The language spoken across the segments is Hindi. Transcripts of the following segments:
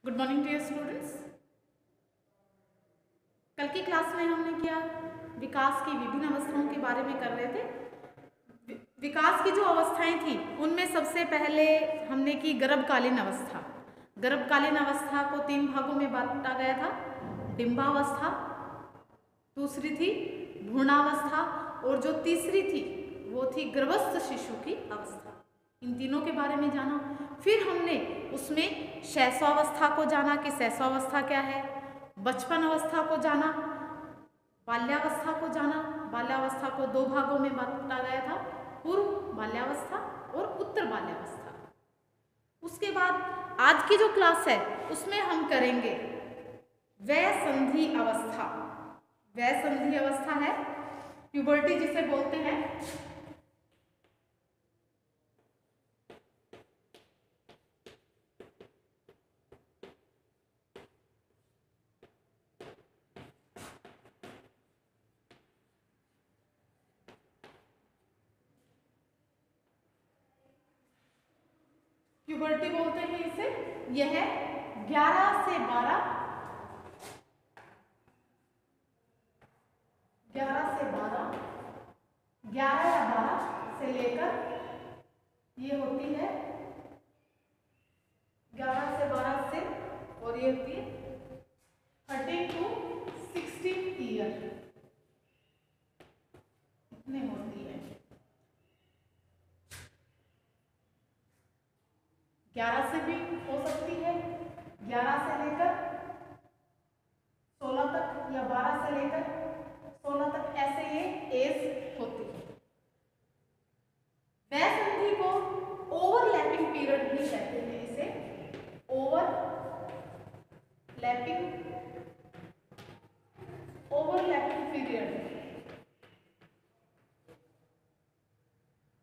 Good morning dear students. कल की क्लास में हमने क्या विकास की विभिन्न अवस्थाओं के बारे में कर रहे थे। विकास की जो अवस्थाएं थी उनमें सबसे पहले हमने की गर्भकालीन अवस्था। गर्भकालीन अवस्था को 3 भागों में बांटा गया था। डिंबावस्था, दूसरी थी भ्रूणावस्था और जो तीसरी थी वो थी गर्भस्थ शिशु की अवस्था। इन तीनों के बारे में जाना। फिर हमने उसमें शैशवावस्था को जाना कि शैशवावस्था क्या है, बचपन अवस्था को जाना, बाल्यावस्था को जाना। बाल्यावस्था को 2 भागों में बांटा गया था, पूर्व बाल्यावस्था और उत्तर बाल्यावस्था। उसके बाद आज की जो क्लास है उसमें हम करेंगे वयसंधि अवस्था। वयसंधि अवस्था है प्यूबर्टी जिसे बोलते हैं। प्यूबर्टी बोलते हैं इसे। यह 11 से 12 11 या 12 से लेकर ये होती है 11 से 12 से और ये होती है 13 to 16 ईयर इतने होती है। 11 से भी हो सकती है, 11 से लेकर 16 तक या 12 से लेकर 16 तक, ऐसे ये एज होती है। वयसंधि को ओवरलैपिंग पीरियड भी कहते हैं। इसे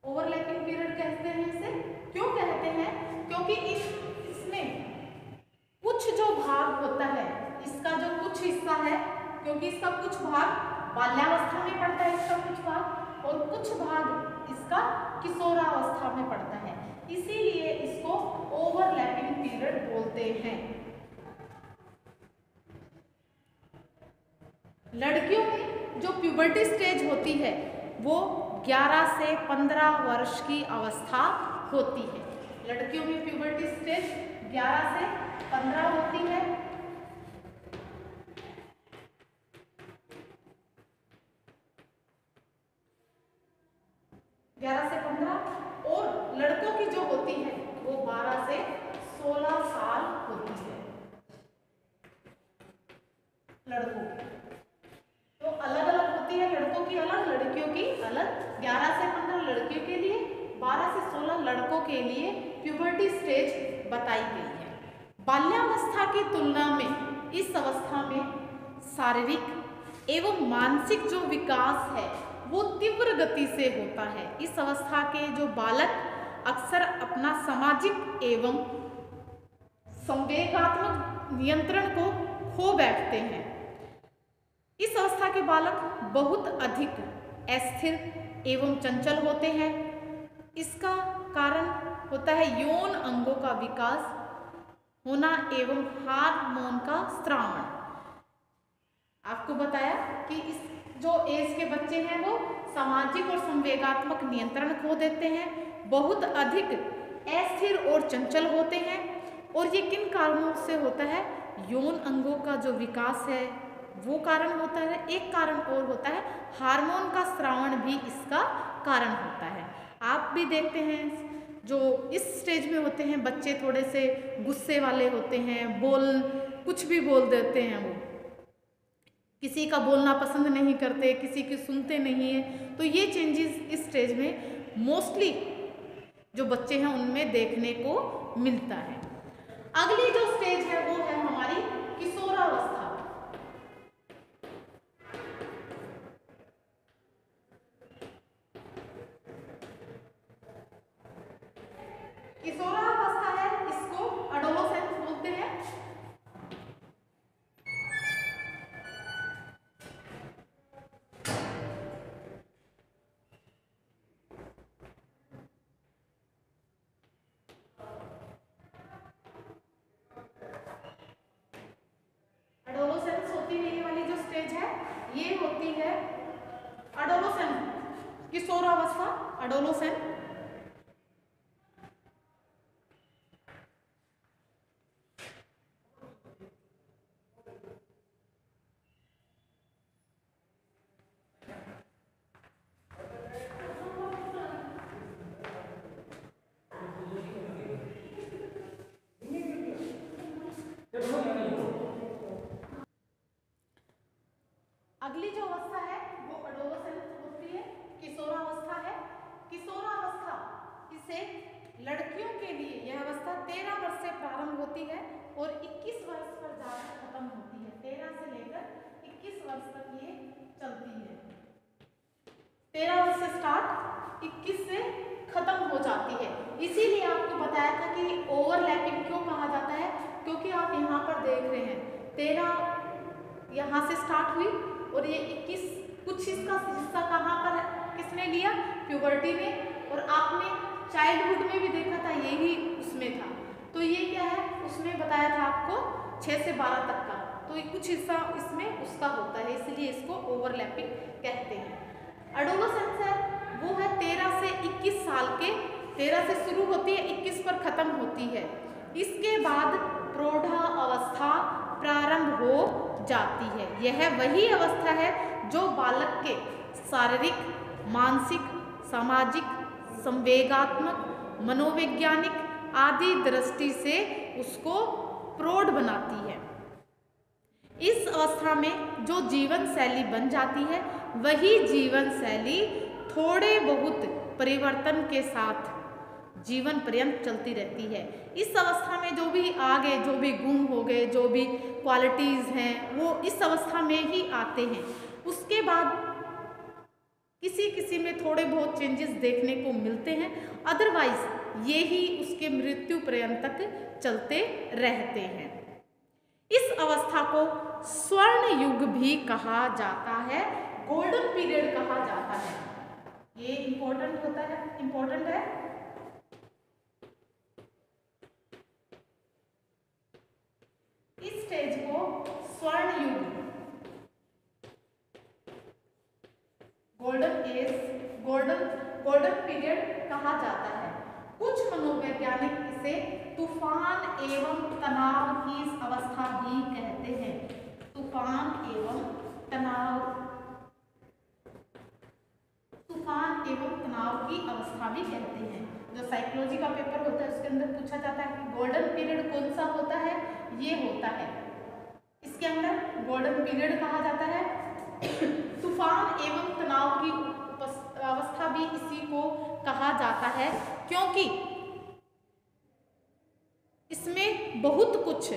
ओवरलैपिंग पीरियड कहते हैं इसे। क्यों कहते हैं? क्योंकि इसमें कुछ जो भाग होता है, इसका जो कुछ हिस्सा है, क्योंकि इसका कुछ भाग बाल्यावस्था में पड़ता है, इसका कुछ भाग, और कुछ भाग इसका किशोरावस्था में पड़ता है, इसीलिए इसको ओवरलैपिंग पीरियड बोलते हैं। लड़कियों में जो प्यूबर्टी स्टेज होती है वो 11 से 15 वर्ष की अवस्था होती है। लड़कियों में प्यूबर्टी स्टेज 11 से 15 होती है। और लड़कों की जो होती है वो 12 से 16 साल होती है। लड़कों की तो अलग अलग होती है, लड़कों की अलग, लड़कियों की अलग। 11 से 15 लड़कियों के लिए, 12 से 16 लड़कों के लिए प्यूबर्टी स्टेज बताई गई है। बाल्यावस्था की तुलना में इस अवस्था में शारीरिक एवं मानसिक जो विकास है वो तीव्र गति से होता है। इस अवस्था के जो बालक अक्सर अपना सामाजिक एवं संवेगात्मक नियंत्रण को खो बैठते हैं। इस अवस्था के बालक बहुत अधिक अस्थिर एवं चंचल होते हैं। इसका कारण होता है यौन अंगों का विकास होना एवं हार्मोन का स्रावण। आपको बताया कि इस जो एज के बच्चे हैं वो सामाजिक और संवेगात्मक नियंत्रण खो देते हैं, बहुत अधिक अस्थिर और चंचल होते हैं। और ये किन कारणों से होता है? यौन अंगों का जो विकास है वो कारण होता है। एक कारण और होता है हार्मोन का स्रावण भी इसका कारण होता है। आप भी देखते हैं जो इस स्टेज में होते हैं बच्चे थोड़े से गुस्से वाले होते हैं, कुछ भी बोल देते हैं, वो किसी का बोलना पसंद नहीं करते, किसी की सुनते नहीं है। तो ये चेंजेस इस स्टेज में मोस्टली जो बच्चे हैं उनमें देखने को मिलता है। अगली जो स्टेज है वो है हमारी किशोरावस्था। किशोरावस्था है, इसको एडोलेसेंस बोलते हैं। किशोरावस्था एडोलसेंस, अगली जो अवस्था है वो एडोलसेंस होती है, किशोरावस्था है। किशोरावस्था इसे लड़कियों के लिए यह अवस्था 13 वर्ष से प्रारंभ होती है और 21 वर्ष पर जाकर खत्म होती है। 13 से लेकर 21 वर्ष तक ये चलती है। 13 वर्ष से स्टार्ट, 21 से खत्म हो जाती है। इसीलिए आपको बताया था कि ओवरलैपिंग क्यों कहा जाता है, क्योंकि आप यहाँ पर देख रहे हैं 13 यहाँ से स्टार्ट हुई और ये 21, कुछ इसका हिस्सा कहाँ पर किसने लिया, प्यूबर्टी में, और आपने चाइल्डहुड में भी देखा था यही उसमें था। तो ये क्या है, उसमें बताया था आपको 6 से 12 तक का, तो कुछ हिस्सा इसमें उसका होता है, इसलिए इसको ओवरलैपिंग कहते हैं। एडोलसेंस है वो है 13 से 21 साल के, 13 से शुरू होती है, 21 पर खत्म होती है। इसके बाद प्रौढ़ा अवस्था प्रारंभ हो जाती है। यह वही अवस्था है जो बालक के शारीरिक, मानसिक, सामाजिक, संवेगात्मक, मनोवैज्ञानिक आदि दृष्टि से उसको प्रौढ़ बनाती है। इस अवस्था में जो जीवन शैली बन जाती है वही जीवन शैली थोड़े बहुत परिवर्तन के साथ जीवन पर्यंत चलती रहती है। इस अवस्था में जो भी आगे जो भी गुण हो गए, जो भी क्वालिटीज़ हैं, वो इस अवस्था में ही आते हैं। उसके बाद किसी किसी में थोड़े बहुत चेंजेस देखने को मिलते हैं, अदरवाइज ये ही उसके मृत्यु पर्यंत तक चलते रहते हैं। इस अवस्था को स्वर्ण युग भी कहा जाता है, गोल्डन पीरियड कहा जाता है। ये इंपॉर्टेंट होता है, इंपॉर्टेंट है। इस स्टेज को स्वर्ण युग, गोल्डन एज, गोल्डन पीरियड कहा जाता है। कुछ मनोवैज्ञानिक इसे तूफान एवं तनाव की अवस्था भी कहते हैं। तूफान एवं तनाव की अवस्था भी कहते हैं। जो साइकोलॉजी का पेपर होता है उसके अंदर पूछा जाता है कि गोल्डन पीरियड कौन सा होता है, ये होता है। इसके अंदर गोल्डन पीरियड कहा जाता है। तूफान एवं तनाव की अवस्था भी इसी को कहा जाता है, क्योंकि इसमें बहुत कुछ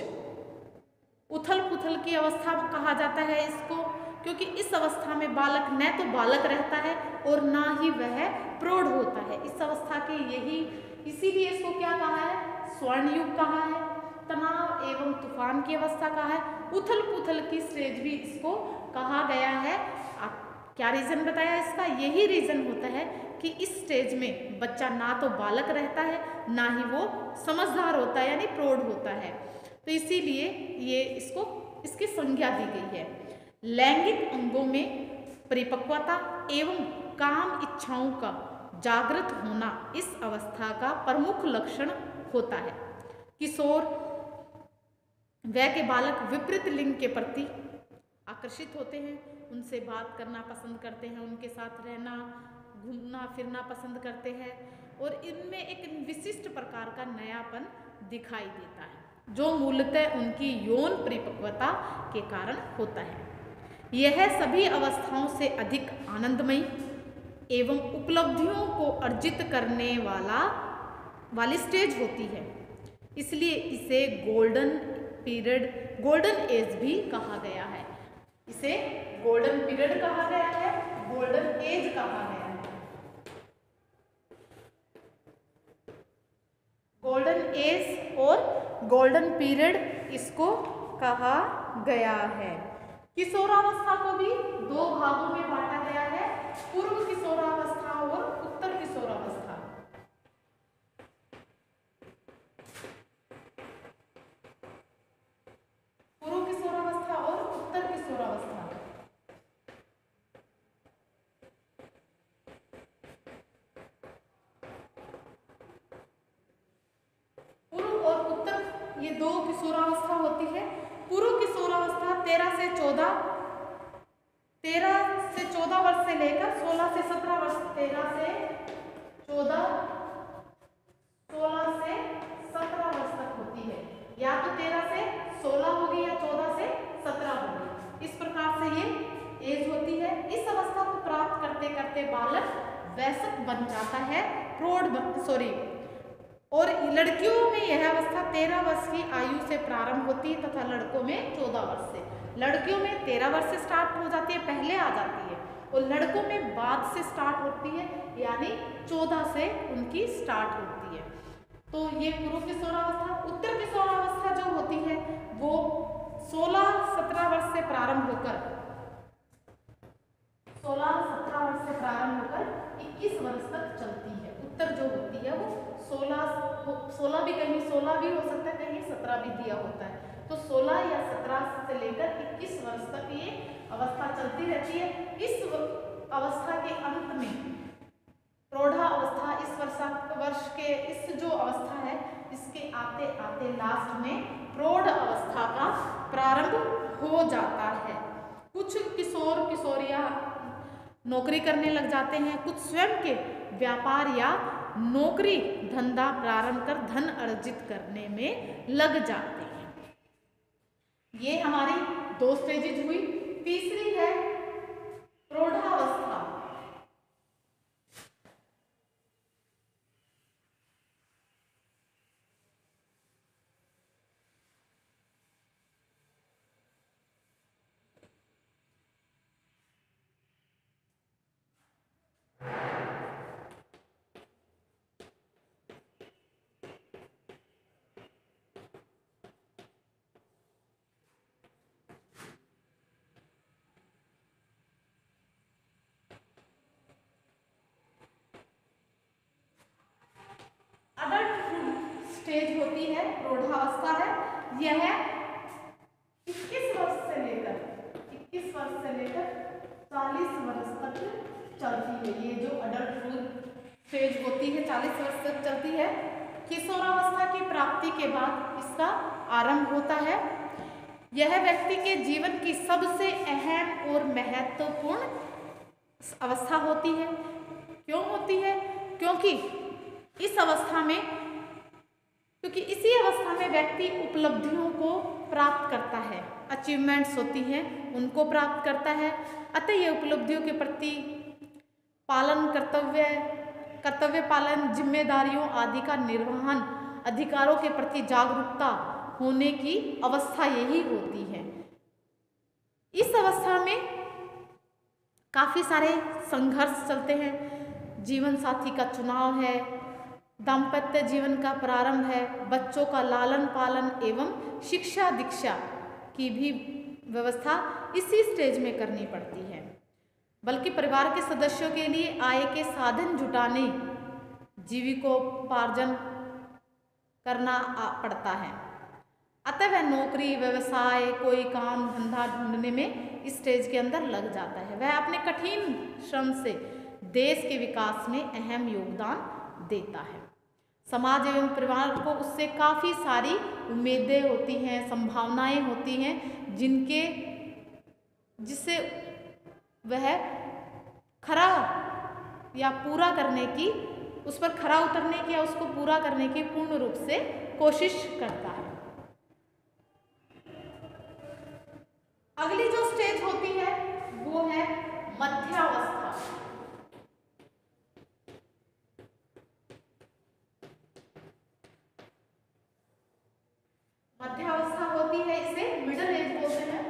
उथल पुथल की अवस्था कहा जाता है इसको, क्योंकि इस अवस्था में बालक न तो बालक रहता है और ना ही वह प्रौढ़ होता है। इस अवस्था के यही, इसीलिए इसको क्या कहा है, स्वर्ण युग कहा है। तनाव एवं तूफान की अवस्था कहा है। उथल पुथल की स्टेज भी इसको कहा गया है। क्या रीजन बताया इसका, यही रीजन होता है कि इस स्टेज में बच्चा ना तो बालक रहता है ना ही वो समझदार होता है, यानी प्रौढ़ होता है। तो इसीलिए ये इसको इसकी संज्ञा दी गई है। लैंगिक अंगों में परिपक्वता एवं काम इच्छाओं का जागृत होना इस अवस्था का प्रमुख लक्षण होता है। किशोर वह के बालक विपरीत लिंग के प्रति आकर्षित होते हैं, उनसे बात करना पसंद करते हैं, उनके साथ रहना, घूमना फिरना पसंद करते हैं, और इनमें एक विशिष्ट प्रकार का नयापन दिखाई देता है जो मूलतः उनकी यौन परिपक्वता के कारण होता है। यह सभी अवस्थाओं से अधिक आनंदमयी एवं उपलब्धियों को अर्जित करने वाली स्टेज होती है, इसलिए इसे गोल्डन पीरियड, गोल्डन एज भी कहा गया है। इसे गोल्डन पीरियड कहा गया है, गोल्डन एज कहा गया है। गोल्डन एज और गोल्डन पीरियड इसको कहा गया है। किशोरावस्था को भी दो भागों में बांटा गया है, पूर्व किशोरावस्था और उत्तर किशोरावस्था। पूर्व किशोरावस्था और उत्तर किशोरावस्था। ये 2 किशोरावस्था होती है। पूर्व किशोरावस्था 13 से 14 वर्ष से लेकर 16 से 17 वर्ष, 13 से 14, 16 से 17 वर्ष तक होती है। या तो 13 से 16 होगी या 14 से 17 होगी। इस प्रकार से ये एज होती है। इस अवस्था को प्राप्त करते करते बालक वयस्क बन जाता है, और लड़कियों में यह अवस्था 13 वर्ष की आयु से प्रारंभ होती है तथा लड़कों में 14 वर्ष से। लड़कियों में 13 वर्ष से स्टार्ट हो जाती है, पहले आ जाती है, और लड़कों में बाद से स्टार्ट होती है, यानी 14 से उनकी स्टार्ट होती है। तो ये पूर्व किशोरावस्था। उत्तर किशोरावस्था जो होती है वो 16-17 वर्ष से प्रारंभ होकर 21 वर्ष तक चलती है। उत्तर जो होती है वो 16 भी, कहीं 16 भी हो सकता है, कहीं 17 भी दिया होता है। तो 16 या 17 से लेकर 21 वर्ष तक ये अवस्था चलती रहती है। इस अवस्था के अंत में प्रौढ़ा अवस्था, इस जो अवस्था है, इसके आते आते लास्ट में प्रौढ़ अवस्था का प्रारंभ हो जाता है। कुछ किशोर किशोरियां नौकरी करने लग जाते हैं, कुछ स्वयं के व्यापार या नौकरी धंधा प्रारंभ कर धन अर्जित करने में लग जाते हैं। ये हमारी 2 स्टेजेज हुई। तीसरी है प्रौढ़ावस्था। स्टेज होती है, प्रौढ़ावस्था है। यह 21 वर्ष से लेकर 40 वर्ष तक चलती है। ये जो अडल्टहुड स्टेज होती है 40 वर्ष तक चलती है। किशोरावस्था की प्राप्ति के बाद इसका आरंभ होता है। यह व्यक्ति के जीवन की सबसे अहम और महत्वपूर्ण अवस्था होती है। क्यों होती है? क्योंकि इसी अवस्था में व्यक्ति उपलब्धियों को प्राप्त करता है, अचीवमेंट्स होती हैं उनको प्राप्त करता है। अतः ये उपलब्धियों के प्रति कर्तव्य पालन, जिम्मेदारियों आदि का निर्वहन, अधिकारों के प्रति जागरूकता होने की अवस्था यही होती है। इस अवस्था में काफ़ी सारे संघर्ष चलते हैं। जीवन साथी का चुनाव है, दाम्पत्य जीवन का प्रारंभ है, बच्चों का लालन पालन एवं शिक्षा दीक्षा की भी व्यवस्था इसी स्टेज में करनी पड़ती है। बल्कि परिवार के सदस्यों के लिए आय के साधन जुटाने, जीविकोपार्जन करना पड़ता है। अतः वह नौकरी, व्यवसाय, कोई काम धंधा ढूंढने में इस स्टेज के अंदर लग जाता है। वह अपने कठिन श्रम से देश के विकास में अहम योगदान देता है। समाज एवं परिवार को उससे काफ़ी सारी उम्मीदें होती हैं, संभावनाएं होती हैं, जिससे वह खरा या पूरा करने की, उस पर खरा उतरने की या उसको पूरा करने की पूर्ण रूप से कोशिश करता है। अगली जो स्टेज होती है वो है मध्यावस्था। मध्यावस्था होती है, इसे मिडिल एज बोलते हैं।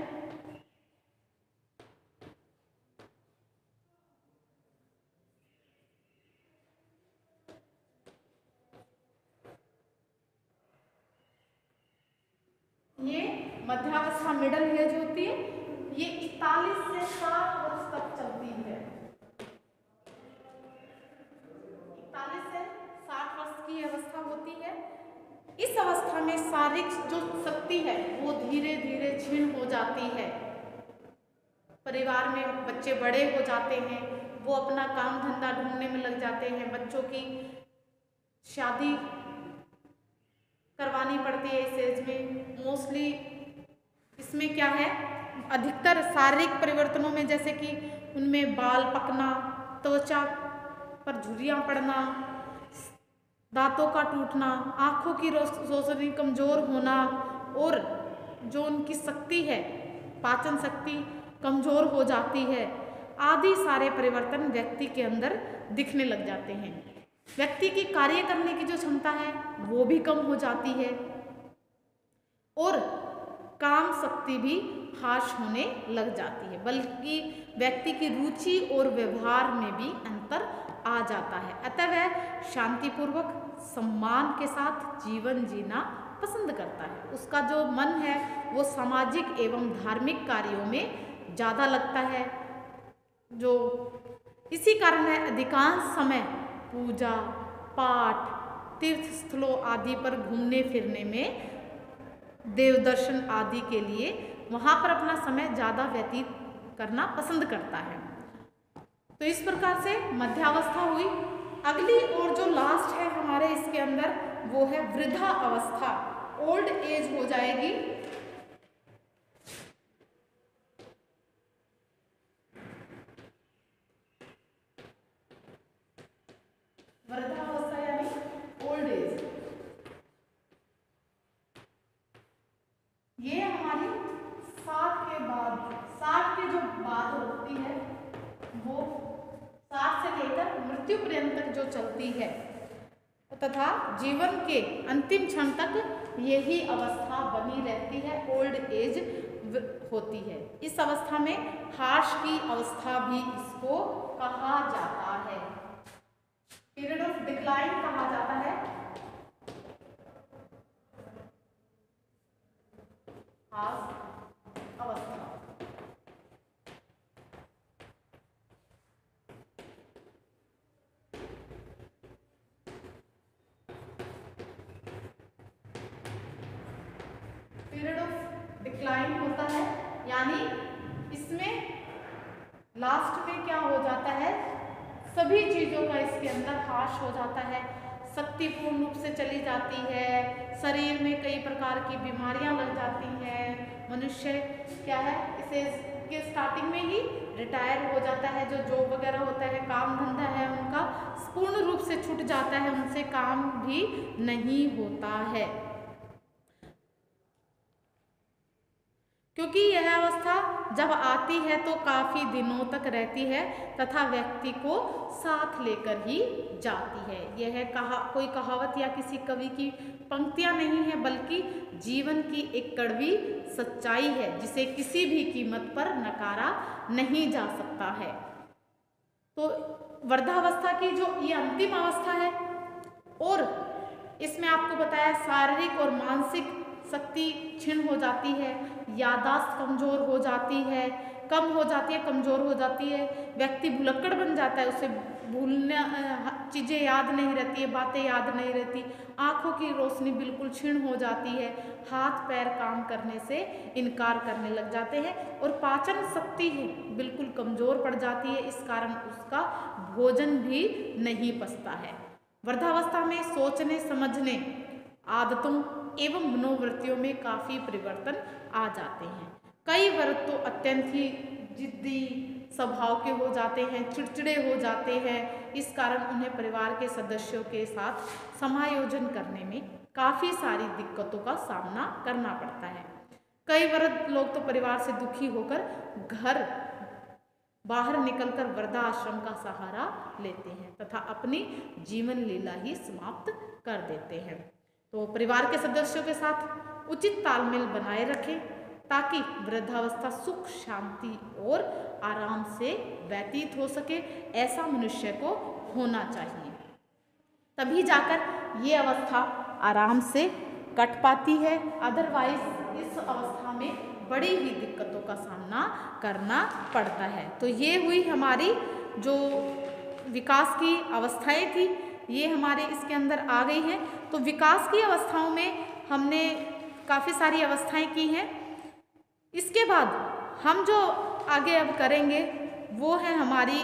ये मध्यावस्था मिडिल एज होती है। ये 41 से 60 वर्ष तक चलती है। 41 से 60 वर्ष की अवस्था होती है। इस अवस्था में शारीरिक जो शक्ति है वो धीरे धीरे क्षीण हो जाती है। परिवार में बच्चे बड़े हो जाते हैं, वो अपना काम धंधा ढूंढने में लग जाते हैं, बच्चों की शादी करवानी पड़ती है इस एज में। मोस्टली इसमें क्या है, अधिकतर शारीरिक परिवर्तनों में जैसे कि उनमें बाल पकना, त्वचा पर झुर्रियाँ पड़ना, दांतों का टूटना, आँखों की रोशनी कमजोर होना और जो उनकी शक्ति है, पाचन शक्ति कमजोर हो जाती है, आदि सारे परिवर्तन व्यक्ति के अंदर दिखने लग जाते हैं। व्यक्ति की कार्य करने की जो क्षमता है वो भी कम हो जाती है और काम शक्ति भी ह्रास होने लग जाती है, बल्कि व्यक्ति की रुचि और व्यवहार में भी अंतर आ जाता है। अतः वह शांतिपूर्वक सम्मान के साथ जीवन जीना पसंद करता है। उसका जो मन है वो सामाजिक एवं धार्मिक कार्यों में ज़्यादा लगता है। जो इसी कारण है अधिकांश समय पूजा पाठ, तीर्थ स्थलों आदि पर घूमने फिरने में, देव दर्शन आदि के लिए वहाँ पर अपना समय ज़्यादा व्यतीत करना पसंद करता है। तो इस प्रकार से मध्यावस्था हुई। अगली और जो लास्ट है हमारे इसके अंदर वो है वृद्धा अवस्था, ओल्ड एज हो जाएगी। वृद्धावस्था यानी ओल्ड एज, ये हमारी 60 के बाद, 60 के जो बाद होती है वो 60 से लेकर मृत्यु पर्यंत तक जो चलती है तथा जीवन के अंतिम क्षण तक यही अवस्था बनी रहती है, ओल्ड एज होती है। इस अवस्था में ह्रास की अवस्था भी इसको कहा जाता है, पीरियड ऑफ डिक्लाइन कहा जाता है। ह्रास अवस्था, पीरियड ऑफ डिक्लाइन होता है, यानी इसमें लास्ट में क्या हो जाता है, सभी चीज़ों का इसके अंदर ह्रास हो जाता है, शक्ति पूर्ण रूप से चली जाती है, शरीर में कई प्रकार की बीमारियां लग जाती हैं, मनुष्य क्या है इसे के स्टार्टिंग में ही रिटायर हो जाता है, जो जॉब वगैरह होता है, काम धंधा है उनका पूर्ण रूप से छूट जाता है, उनसे काम भी नहीं होता है, क्योंकि यह अवस्था जब आती है तो काफ़ी दिनों तक रहती है तथा व्यक्ति को साथ लेकर ही जाती है। यह कोई कहावत या किसी कवि की पंक्तियां नहीं है, बल्कि जीवन की एक कड़वी सच्चाई है जिसे किसी भी कीमत पर नकारा नहीं जा सकता है। तो वृद्धावस्था की जो ये अंतिम अवस्था है और इसमें आपको बताया शारीरिक और मानसिक शक्ति क्षीण हो जाती है, याददाश्त कमजोर हो जाती है, कम हो जाती है, कमजोर हो जाती है, व्यक्ति भुलक्कड़ बन जाता है, उसे भूलना चीज़ें याद नहीं रहती है, बातें याद नहीं रहती, आँखों की रोशनी बिल्कुल क्षीण हो जाती है, हाथ पैर काम करने से इनकार करने लग जाते हैं और पाचन शक्ति है बिल्कुल कमजोर पड़ जाती है, इस कारण उसका भोजन भी नहीं पचता है। वृद्धावस्था में सोचने समझने, आदतों एवं मनोवृत्तियों में काफ़ी परिवर्तन आ जाते हैं। कई वर्ग तो अत्यंत ही जिद्दी स्वभाव के हो जाते हैं, चिड़चिड़े हो जाते हैं, इस कारण उन्हें परिवार के सदस्यों के साथ समायोजन करने में काफ़ी सारी दिक्कतों का सामना करना पड़ता है। कई वर्ग लोग तो परिवार से दुखी होकर घर बाहर निकलकर वृद्धाश्रम का सहारा लेते हैं तथा अपनी जीवन लीला ही समाप्त कर देते हैं। तो परिवार के सदस्यों के साथ उचित तालमेल बनाए रखें ताकि वृद्धावस्था सुख शांति और आराम से व्यतीत हो सके, ऐसा मनुष्य को होना चाहिए, तभी जाकर ये अवस्था आराम से कट पाती है। अदरवाइज इस अवस्था में बड़ी ही दिक्कतों का सामना करना पड़ता है। तो ये हुई हमारी जो विकास की अवस्थाएं थी, ये हमारे इसके अंदर आ गई हैं। तो विकास की अवस्थाओं में हमने काफ़ी सारी अवस्थाएं की हैं। इसके बाद हम जो आगे अब करेंगे वो है हमारी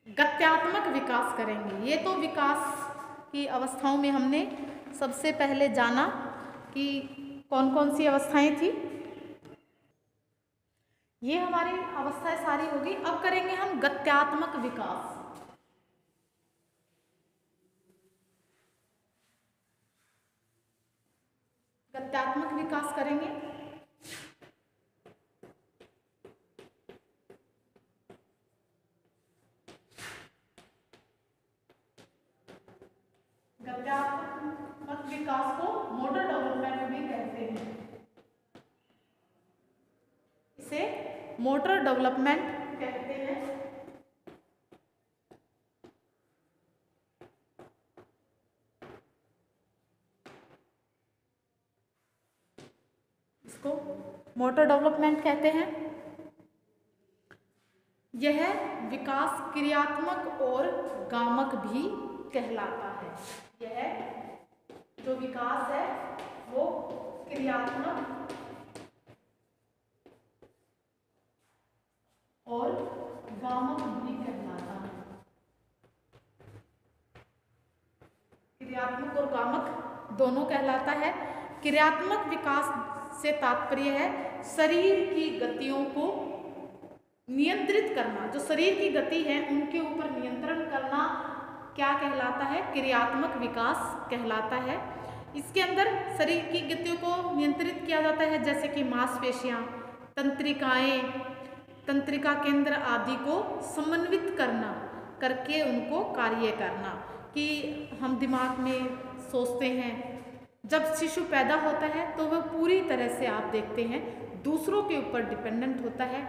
गत्यात्मक विकास करेंगे। ये तो विकास की अवस्थाओं में हमने सबसे पहले जाना कि कौन कौन सी अवस्थाएं थी। ये हमारी अवस्थाएं सारी होगी। अब करेंगे हम गत्यात्मक विकास। गत्यात्मक विकास करेंगे। गत्यात्मक विकास को मोटर डेवलपमेंट भी कहते हैं। इसे मोटर डेवलपमेंट कहते हैं। इसको मोटर डेवलपमेंट कहते हैं। यह विकास क्रियात्मक और गामक भी कहलाता है। यह जो विकास है वो क्रियात्मक और गामक भी कहलाता है। क्रियात्मक और गामक दोनों कहलाता है। क्रियात्मक विकास से तात्पर्य है शरीर की गतियों को नियंत्रित करना। जो शरीर की गति है उनके ऊपर नियंत्रण करना क्या कहलाता है? क्रियात्मक विकास कहलाता है। इसके अंदर शरीर की गतियों को नियंत्रित किया जाता है, जैसे कि मांसपेशियां, तंत्रिकाएं, तंत्रिका केंद्र आदि को समन्वित करना, करके उनको कार्य करना। कि हम दिमाग में सोचते हैं, जब शिशु पैदा होता है तो वह पूरी तरह से आप देखते हैं दूसरों के ऊपर डिपेंडेंट होता है।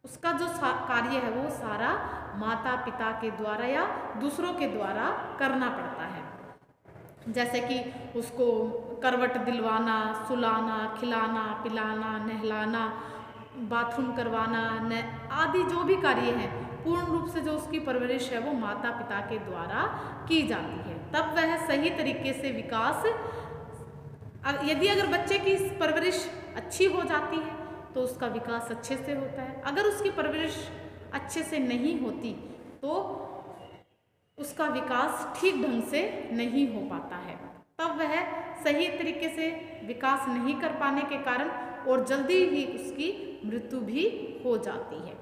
उसका जो कार्य है वो सारा माता पिता के द्वारा या दूसरों के द्वारा करना पड़ता है। जैसे कि उसको करवट दिलवाना, सुलाना, खिलाना, पिलाना, नहलाना, बाथरूम करवाना आदि जो भी कार्य है, पूर्ण रूप से जो उसकी परवरिश है वो माता पिता के द्वारा की जाती है। तब वह सही तरीके से विकास, यदि अगर बच्चे की परवरिश अच्छी हो जाती है तो उसका विकास अच्छे से होता है। अगर उसकी परवरिश अच्छे से नहीं होती तो उसका विकास ठीक ढंग से नहीं हो पाता है। तब वह सही तरीके से विकास नहीं कर पाने के कारण और जल्दी ही उसकी मृत्यु भी हो जाती है।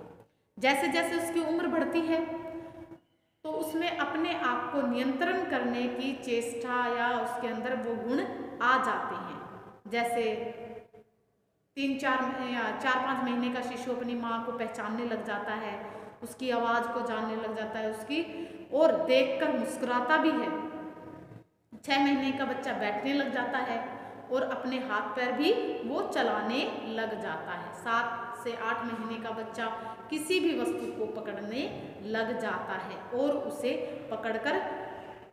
जैसे जैसे उसकी उम्र बढ़ती है तो उसमें अपने आप को नियंत्रण करने की चेष्टा या उसके अंदर वो गुण आ जाते हैं। जैसे 4-5 महीने का शिशु अपनी माँ को पहचानने लग जाता है, उसकी आवाज़ को जानने लग जाता है, उसकी और देखकर मुस्कुराता भी है। 6 महीने का बच्चा बैठने लग जाता है और अपने हाथ पैर भी वो चलाने लग जाता है। 7 से 8 महीने का बच्चा किसी भी वस्तु को पकड़ने लग जाता है और उसे पकड़कर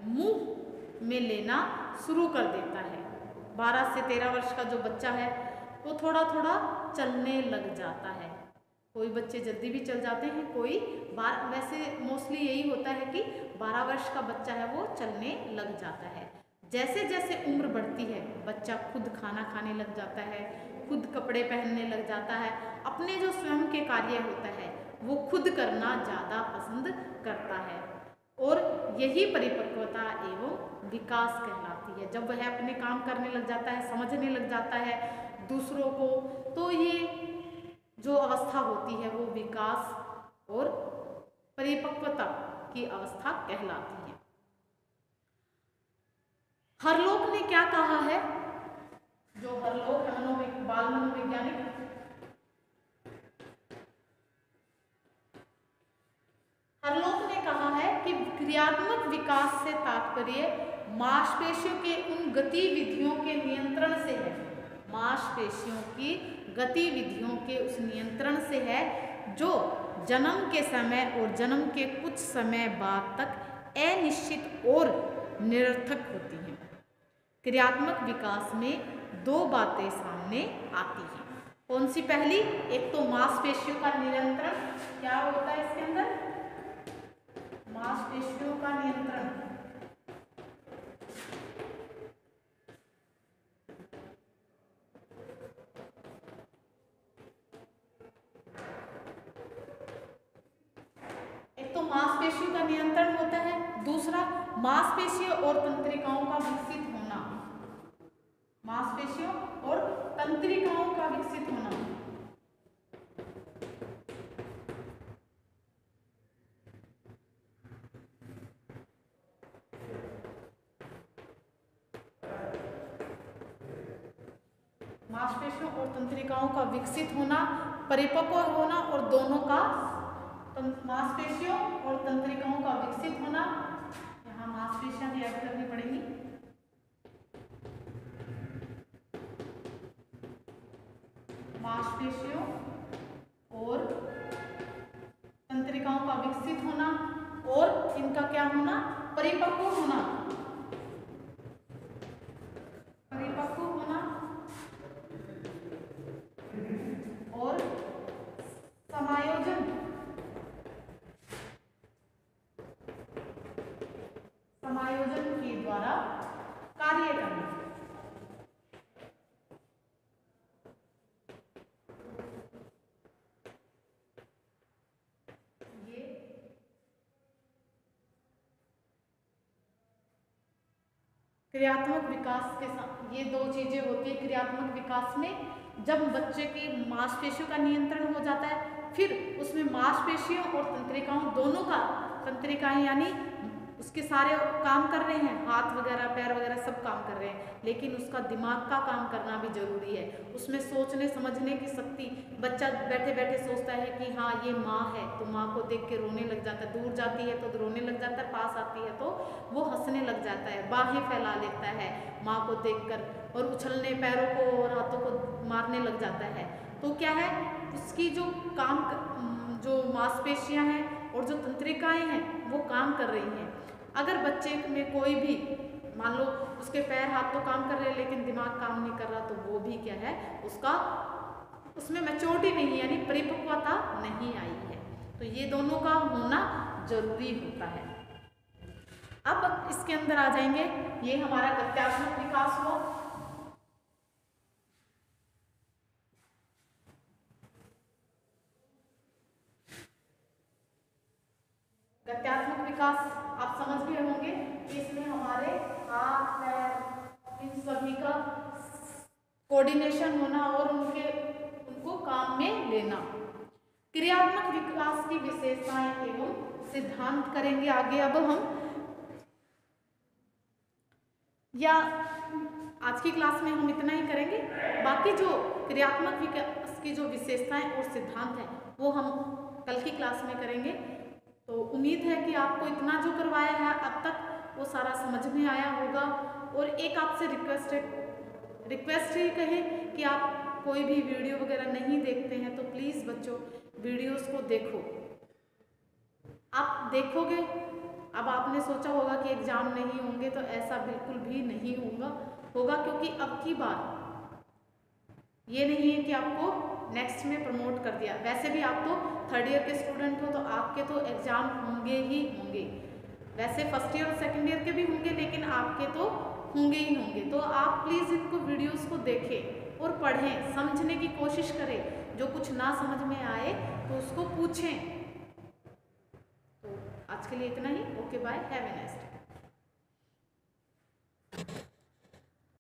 मुंह में लेना शुरू कर देता है। 12 से 13 वर्ष का जो बच्चा है वो थोड़ा थोड़ा चलने लग जाता है। कोई बच्चे जल्दी भी चल जाते हैं, कोई वैसे मोस्टली यही होता है कि 12 वर्ष का बच्चा है वो चलने लग जाता है। जैसे जैसे उम्र बढ़ती है बच्चा खुद खाना खाने लग जाता है, खुद कपड़े पहनने लग जाता है, अपने जो स्वयं के कार्य होता है वो खुद करना ज़्यादा पसंद करता है और यही परिपक्वता एवं विकास कहलाती है। जब वह अपने काम करने लग जाता है, समझने लग जाता है दूसरों को, तो ये जो अवस्था होती है वो विकास और परिपक्वता की अवस्था कहलाती है। हरलोक ने क्या कहा है? जो हरलोक है बाल मनोवैज्ञानिक, हरलोक ने कहा है कि क्रियात्मक विकास से तात्पर्य मांसपेशियों के उन गतिविधियों के नियंत्रण से है। मांसपेशियों की गतिविधियों के उस नियंत्रण से है जो जन्म के समय और जन्म के कुछ समय बाद तक अनिश्चित और निरर्थक होती हैं। क्रियात्मक विकास में 2 बातें सामने आती हैं। कौन सी? पहली, एक तो मांसपेशियों का नियंत्रण। क्या होता है इसके अंदर? मांसपेशियों का नियंत्रण। एक तो मांसपेशियों का नियंत्रण होता है, दूसरा मांसपेशियों और तंत्रिकाओं का विकसित होना मांसपेशियों और तंत्रिकाओं का विकसित होना। मांसपेशियों और तंत्रिकाओं का विकसित होना, परिपक्व होना और दोनों का, मांसपेशियों और तंत्रिकाओं का विकसित होना, यहाँ मांसपेशियां भी ऐड करनी पड़ेंगी। मांसपेशियों और तंत्रिकाओं का विकसित होना और इनका क्या होना, परिपक्व होना, परिपक्व होना और समायोजन, समायोजन के द्वारा कार्य करना। क्रियात्मक विकास के साथ ये दो चीजें होती है। क्रियात्मक विकास में जब बच्चे की मांसपेशियों का नियंत्रण हो जाता है, फिर उसमें मांसपेशियों और तंत्रिकाओं दोनों का, तंत्रिकाएं यानी उसके सारे काम कर रहे हैं, हाथ वगैरह पैर वगैरह सब काम कर रहे हैं, लेकिन उसका दिमाग का काम करना भी जरूरी है। उसमें सोचने समझने की शक्ति, बच्चा बैठे बैठे सोचता है कि हाँ ये माँ है, तो माँ को देख के रोने लग जाता है, दूर जाती है तो रोने लग जाता है, पास आती है तो वो हंसने लग जाता है, बाहें फैला लेता है माँ को देखकर, और उछलने, पैरों को और हाथों को मारने लग जाता है। तो क्या है, उसकी जो काम, जो मांसपेशियां हैं और जो तंत्रिकाएं हैं वो काम कर रही हैं। अगर बच्चे में कोई भी, मान लो उसके पैर हाथ तो काम कर रहे हैं लेकिन दिमाग काम नहीं कर रहा, तो वो भी क्या है, उसका उसमें मैच्योरिटी नहीं, यानी परिपक्वता नहीं आई है। तो ये दोनों का होना जरूरी होता है। अब इसके अंदर आ जाएंगे, ये हमारा गत्यात्मक विकास हुआ। गत्यात्मक विकास आप समझ गए होंगे कि इसमें हमारे हाथ पैर इन सभी का कोऑर्डिनेशन होना और उनको काम में लेना। क्रियात्मक विकास की विशेषताएं एवं सिद्धांत करेंगे आगे। अब हम, या आज की क्लास में हम इतना ही करेंगे, बाकी जो क्रियात्मक विकास की जो विशेषताएं और सिद्धांत हैं वो हम कल की क्लास में करेंगे। तो उम्मीद है कि आपको इतना जो करवाया है अब तक वो सारा समझ में आया होगा। और एक आपसे रिक्वेस्ट ही कहें कि आप कोई भी वीडियो वगैरह नहीं देखते हैं तो प्लीज़ बच्चों वीडियोस को देखो। आप देखोगे, अब आपने सोचा होगा कि एग्ज़ाम नहीं होंगे, तो ऐसा बिल्कुल भी नहीं होगा क्योंकि अब की बार ये नहीं है कि आपको नेक्स्ट में प्रमोट कर दिया। वैसे भी आप तो थर्ड ईयर के स्टूडेंट हो तो आपके तो एग्ज़ाम होंगे ही होंगे। वैसे फर्स्ट ईयर और सेकेंड ईयर के भी होंगे, लेकिन आपके तो होंगे ही होंगे। तो आप प्लीज़ इनको वीडियोस को देखें और पढ़ें, समझने की कोशिश करें। जो कुछ ना समझ में आए तो उसको पूछें। तो आज के लिए इतना ही। Okay bye, have a nice day.